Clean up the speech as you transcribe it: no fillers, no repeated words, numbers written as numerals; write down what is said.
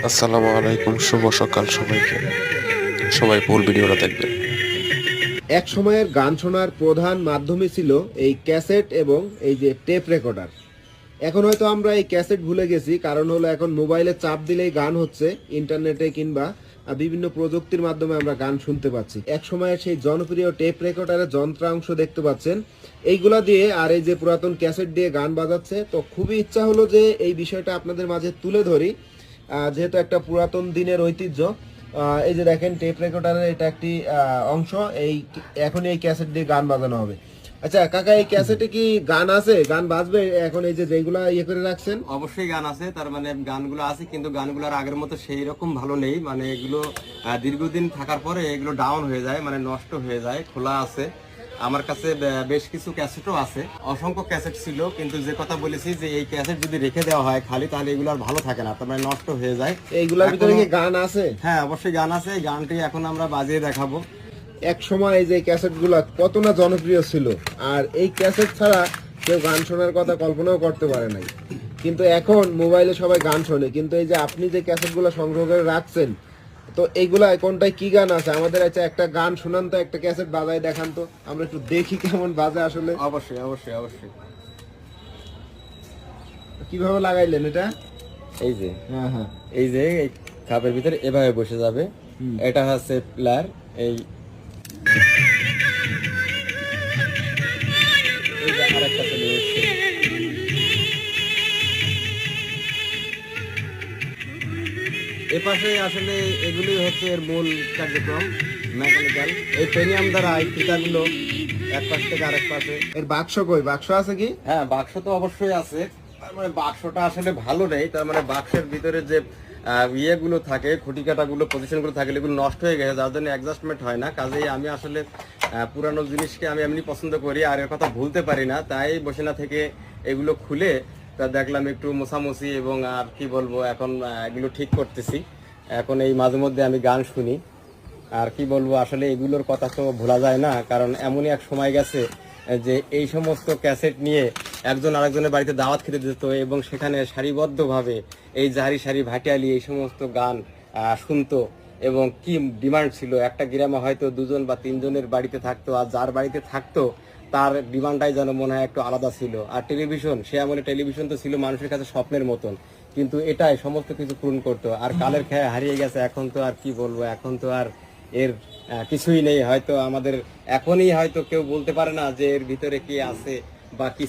আসসালামু আলাইকুম, শুভ সকাল সবাইকে। সবাই ফুল ভিডিওটা দেখবেন। এক সময়ের গান শোনার প্রধান মাধ্যমই ছিল এই ক্যাসেট এবং এই যে টেপ রেকর্ডার। এখন হয়তো আমরা এই ক্যাসেট ভুলে গেছি, কারণ হলো এখন মোবাইলে চাপ দিলেই গান হচ্ছে, ইন্টারনেটে কিংবা বিভিন্ন প্রযুক্তির মাধ্যমে আমরা গান শুনতে পাচ্ছি। এক সময়ের সেই জনপ্রিয় টেপ রেকর্ডারের যন্ত্রাংশ দেখতে পাচ্ছেন, এইগুলা দিয়ে আর এই যে পুরাতন ক্যাসেট দিয়ে গান বাজাচ্ছে। তো খুবই ইচ্ছা হলো যে এই বিষয়টা আপনাদের মাঝে তুলে ধরি, যেহেতু একটা পুরাতন দিনের ঐতিহ্য। এই যে দেখেন টেপ রেকর্ডারের এটা একটি অংশ, এই এখন এই ক্যাসেট দিয়ে গান বাজানো হবে। আচ্ছা কাকা, এই ক্যাসেটে কি গান আছে, গান বাজবে এখন এই যে যেগুলা ইয়ে করে রাখছেন? অবশ্যই গান আছে, তার মানে গানগুলো আছে, কিন্তু গানগুলোর আগের মতো সেই রকম ভালো নেই। মানে এগুলো দীর্ঘদিন থাকার পরে এগুলো ডাউন হয়ে যায়, মানে নষ্ট হয়ে যায়। খোলা আছে আমার কাছে বেশ কিছু ক্যাসেটও আছে, অসংখ্য ক্যাসেট ছিল, কিন্তু যে কথা বলেছি যে এই ক্যাসেট যদি রেখে দেওয়া হয় খালি, তাহলে এগুলো আর ভালো থাকে না, তার মানে নষ্ট হয়ে যায়। এইগুলোর ভিতরে কি গান আছে? হ্যাঁ অবশ্যই গান আছে, গানটি এখন আমরা বাজিয়ে দেখাবো। এক সময় এই যে ক্যাসেটগুলো কত না জনপ্রিয় ছিল, আর এই ক্যাসেট ছাড়া কেউ গান শোনার কথা কল্পনাও করতে পারে নাই। কিন্তু এখন মোবাইলে সবাই গান শোনে, কিন্তু এই যে আপনি যে ক্যাসেটগুলো সংগ্রহ করে রাখছেন, তো এইগুলা কোনটায় কি গান আছে আমাদের? আচ্ছা একটা গান শোনান তো, একটা ক্যাসেট বাজায় দেখান তো, আমরা একটু দেখি কেমন বাজে আসলে। অবশ্যই অবশ্যই অবশ্যই। কিভাবে লাগাইলেন এটা? এই যে হ্যাঁ হ্যাঁ, এই যে এই খাপের ভিতরে এভাবে বসে যাবে, এটা হচ্ছে প্লেয়ার। এই যে আরেকটা চলে এসেছে। এপাশে আসলে এগুলি হচ্ছে এর মূল কার্যক্রম, মেকানিক্যাল। এই পেনিয়াম দ্বারা এই ফিতাগুলো এক পাশ থেকে আরেক পাশে। এর বাক্স কই, বাক্স আছে কি? হ্যাঁ বাক্স তো অবশ্যই আছে, তার মানে বাক্সটা আসলে ভালো নেই, তার মানে বাক্সের ভিতরে যে ইয়েগুলো থাকে, খুঁটি কাটাগুলো, পজিশনগুলো থাকে, এগুলো নষ্ট হয়ে গেছে, যার জন্য অ্যাডজাস্টমেন্ট হয় না। কাজেই আমি আসলে পুরানো জিনিসকে আমি এমনি পছন্দ করি, আর এর কথা ভুলতে পারি না, তাই বসে না থেকে এগুলো খুলে তা দেখলাম একটু মোছামুছি, এবং আর কি বলবো, এখন এগুলো ঠিক করতেছি। এখন এই মাঝে মধ্যে আমি গান শুনি, আর কি বলবো, আসলে এগুলোর কথা তো ভোলা যায় না, কারণ এমনই এক সময় গেছে যে এই সমস্ত ক্যাসেট নিয়ে একজন আরেকজনের বাড়িতে দাওয়াত খেতে যেত, এবং সেখানে সারিবদ্ধভাবে এই জাহারি সারি ভাটিয়ালি এই সমস্ত গান শুনতো, এবং কি ডিমান্ড ছিল। একটা গ্রামে হয়তো দুজন বা তিনজনের বাড়িতে থাকতো, আর যার বাড়িতে থাকতো তার ডিমান্ডটাই যেন মনে হয় একটু আলাদা ছিল। আর টেলিভিশন, সে আমলে টেলিভিশন তো ছিল মানুষের কাছে স্বপ্নের মতন, কিন্তু এটাই সমস্ত কিছু পূরণ করতো। আর কালের খেয়া হারিয়ে গেছে, এখন তো আর কি বলবো, এখন তো আর এর কিছুই নেই। হয়তো আমাদের এখনই হয়তো কেউ বলতে পারে না যে এর ভিতরে কি আছে বা কি